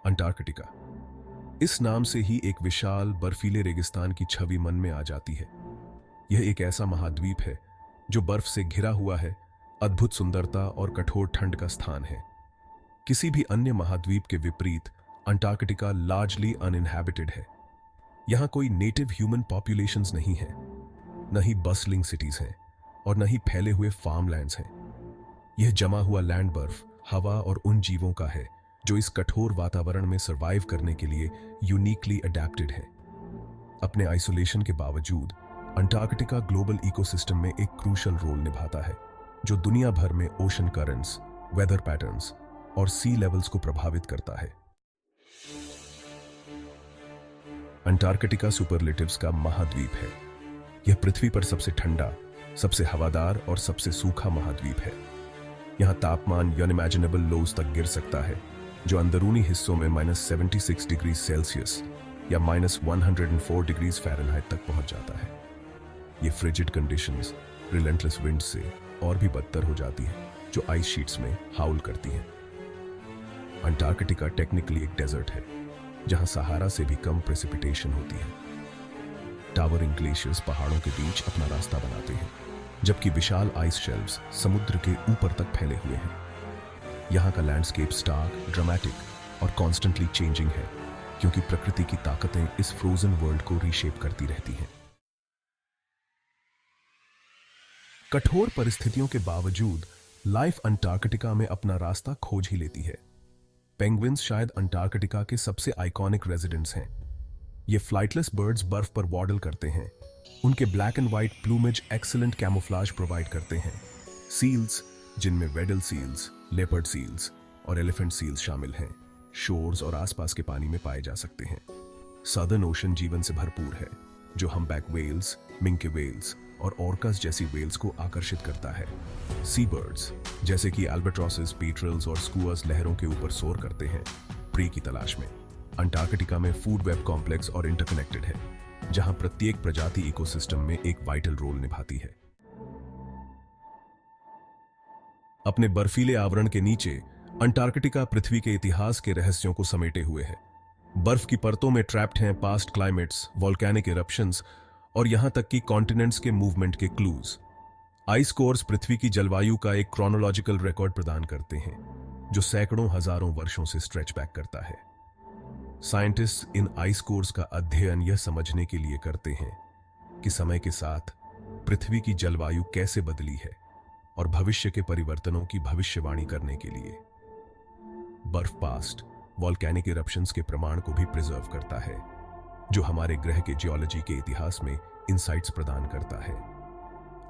Antarctica. इस नाम से ही एक विशाल बर्फीले रेगिस्तान की छवि मन में आ जाती है। यह एक ऐसा महाद्वीप है जो बर्फ से घिरा हुआ है, अद्भुत सुंदरता और कठोर ठंड का स्थान है। किसी भी अन्य महाद्वीप के विपरीत अंटार्कटिका लार्जली अनइनहैबिटेड है। यहाँ कोई नेटिव ह्यूमन पॉपुलेशंस नहीं है, न ही बस्लिंग सिटीज हैं और न ही फैले हुए फार्मलैंड्स हैं। यह जमा हुआ लैंड बर्फ, हवा और उन जीवों का है जो इस कठोर वातावरण में सर्वाइव करने के लिए यूनिकली अडेप्टेड है। अपने आइसोलेशन के बावजूद अंटार्कटिका ग्लोबल इकोसिस्टम में एक क्रूशल रोल निभाता है, जो दुनिया भर में ओशन करंट्स, वेदर पैटर्न्स और सी लेवल्स को प्रभावित करता है। अंटार्कटिका सुपरलेटिव्स का महाद्वीप है। यह पृथ्वी पर सबसे ठंडा, सबसे हवादार और सबसे सूखा महाद्वीप है। यहाँ तापमान अनइमेजिनेबल लोज तक गिर सकता है, जो अंदरूनी हिस्सों में -76 डिग्री सेल्सियस या -104 डिग्री फ़ारेनहाइट तक पहुंच जाता है। ये फ्रिजिड कंडीशंस रिलेंटलेस विंड से और भी बदतर हो जाती है, जो आइस शीट्स में हाउल करती हैं। अंटार्कटिका टेक्निकली एक डेजर्ट है, जहां सहारा से भी कम प्रेसिपिटेशन होती है। टावरिंग ग्लेशियर्स पहाड़ों के बीच अपना रास्ता बनाते हैं, जबकि विशाल आइस शेल्व्स समुद्र के ऊपर तक फैले हुए हैं। यहाँ का लैंडस्केप स्टार्क, ड्रामेटिक और कॉन्स्टेंटली चेंजिंग है, क्योंकि प्रकृति की ताकतें इस फ्रोजन वर्ल्ड को रीशेप करती रहती हैं। कठोर परिस्थितियों के बावजूद लाइफ अंटार्कटिका में अपना रास्ता खोज ही लेती है। पेंगुइन्स शायद अंटार्कटिका के सबसे आइकॉनिक रेजिडेंट्स हैं। ये फ्लाइटलेस बर्ड्स बर्फ पर वॉडल करते हैं। उनके black and white plumage excellent camouflage provide करते हैं। सील्स, जिनमें वेडल सील्स, लेपर्ड सील्स और एलिफेंट सील्स शामिल हैं, शोर्स और आसपास के पानी में पाए जा सकते हैं। सदर्न ओशन जीवन से भरपूर है, जो हम्पबैक वेल्स, मिंके वेल्स और ऑर्कास जैसी वेल्स को आकर्षित करता है। सी बर्ड्स जैसे कि एल्बाट्रॉसेस, पीट्रल्स और स्कूअर्स लहरों के ऊपर सोर करते हैं, प्रे की तलाश में। अंटार्कटिका में फूड वेब कॉम्प्लेक्स और इंटरकनेक्टेड है, जहां प्रत्येक प्रजाति इकोसिस्टम में एक वाइटल रोल निभाती है। अपने बर्फीले आवरण के नीचे अंटार्कटिका पृथ्वी के इतिहास के रहस्यों को समेटे हुए है। बर्फ की परतों में ट्रैप्ड हैं पास्ट क्लाइमेट्स, वोल्केनिक इरप्शंस और यहां तक कि कॉन्टिनेंट्स के मूवमेंट के क्लूज। आइस कोर्स पृथ्वी की जलवायु का एक क्रोनोलॉजिकल रिकॉर्ड प्रदान करते हैं, जो सैकड़ों हजारों वर्षों से स्ट्रेच बैक करता है। साइंटिस्ट इन आइस कोर्स का अध्ययन यह समझने के लिए करते हैं कि समय के साथ पृथ्वी की जलवायु कैसे बदली है और भविष्य के परिवर्तनों की भविष्यवाणी करने के लिए। बर्फ पास्ट वोल्केनिक इरप्शंस के प्रमाण को भी प्रिजर्व करता है, जो हमारे ग्रह के जियोलॉजी के इतिहास में इंसाइट्स प्रदान करता है।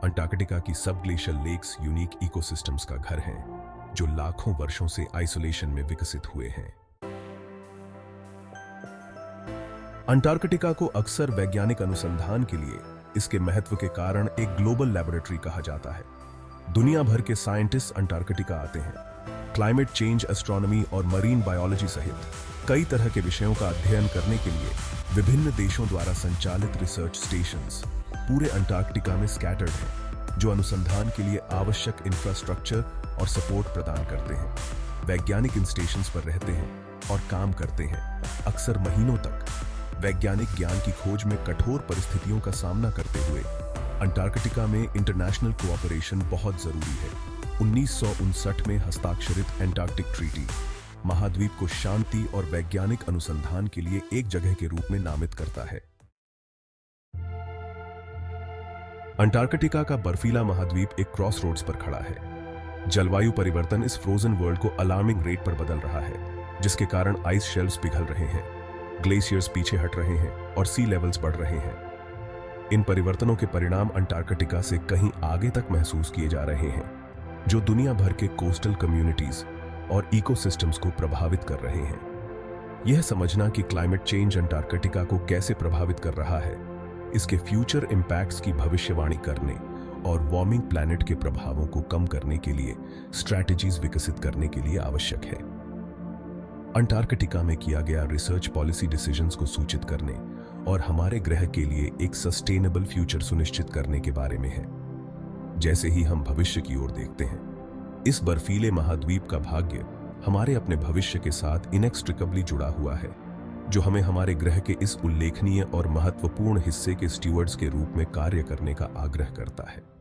अंटार्कटिका की सब ग्लेशियल लेक्स यूनिक इकोसिस्टम्स का घर हैं, जो लाखों वर्षों से आइसोलेशन में विकसित हुए हैं। अंटार्कटिका को अक्सर वैज्ञानिक अनुसंधान के लिए इसके महत्व के कारण एक ग्लोबल लैबोरेटरी कहा जाता है। दुनिया भर के साइंटिस्ट अंटार्कटिका आते हैं। क्लाइमेट चेंज, एस्ट्रोनॉमी और मरीन बायोलॉजी सहित कई तरह के विषयों का अध्ययन करने के लिए विभिन्न देशों द्वारा संचालित रिसर्च स्टेशंस पूरे अंटार्कटिका में स्कैटर्ड हैं, जो अनुसंधान के लिए आवश्यक इंफ्रास्ट्रक्चर और सपोर्ट प्रदान करते हैं। वैज्ञानिक इन स्टेशंस पर रहते हैं और काम करते हैं, अक्सर महीनों तक। वैज्ञानिक ज्ञान की खोज में कठोर परिस्थितियों का सामना करते हुए अंटार्कटिका में इंटरनेशनल कोऑपरेशन बहुत जरूरी है। 1959 में हस्ताक्षरित एंटार्क्टिक ट्रीटी महाद्वीप को शांति और वैज्ञानिक अनुसंधान के लिए एक जगह के रूप में नामित करता है। अंटार्कटिका का बर्फीला महाद्वीप एक क्रॉस रोड्स पर खड़ा है। जलवायु परिवर्तन इस फ्रोजन वर्ल्ड को अलार्मिंग रेट पर बदल रहा है, जिसके कारण आइस शेल्व्स पिघल रहे हैं, ग्लेशियर्स पीछे हट रहे हैं और सी लेवल्स बढ़ रहे हैं। इन परिवर्तनों के परिणाम अंटार्कटिका से कहीं आगे तक महसूस किए जा रहे हैं, जो दुनिया भर के कोस्टल कम्युनिटीज और इकोसिस्टम्स को प्रभावित कर रहे हैं। यह समझना कि क्लाइमेट चेंज अंटार्कटिका को कैसे प्रभावित कर रहा है, इसके फ्यूचर इंपैक्ट्स की भविष्यवाणी करने और वार्मिंग प्लैनेट के प्रभावों को कम करने के लिए स्ट्रैटेजीज विकसित करने के लिए आवश्यक है। अंटार्कटिका में किया गया रिसर्च पॉलिसी डिसीजंस को सूचित करने और हमारे ग्रह के लिए एक सस्टेनेबल फ्यूचर सुनिश्चित करने के बारे में है। जैसे ही हम भविष्य की ओर देखते हैं, इस बर्फीले महाद्वीप का भाग्य हमारे अपने भविष्य के साथ इनेक्स्ट्रिकबली जुड़ा हुआ है, जो हमें हमारे ग्रह के इस उल्लेखनीय और महत्वपूर्ण हिस्से के स्टीवर्ड्स के रूप में कार्य करने का आग्रह करता है।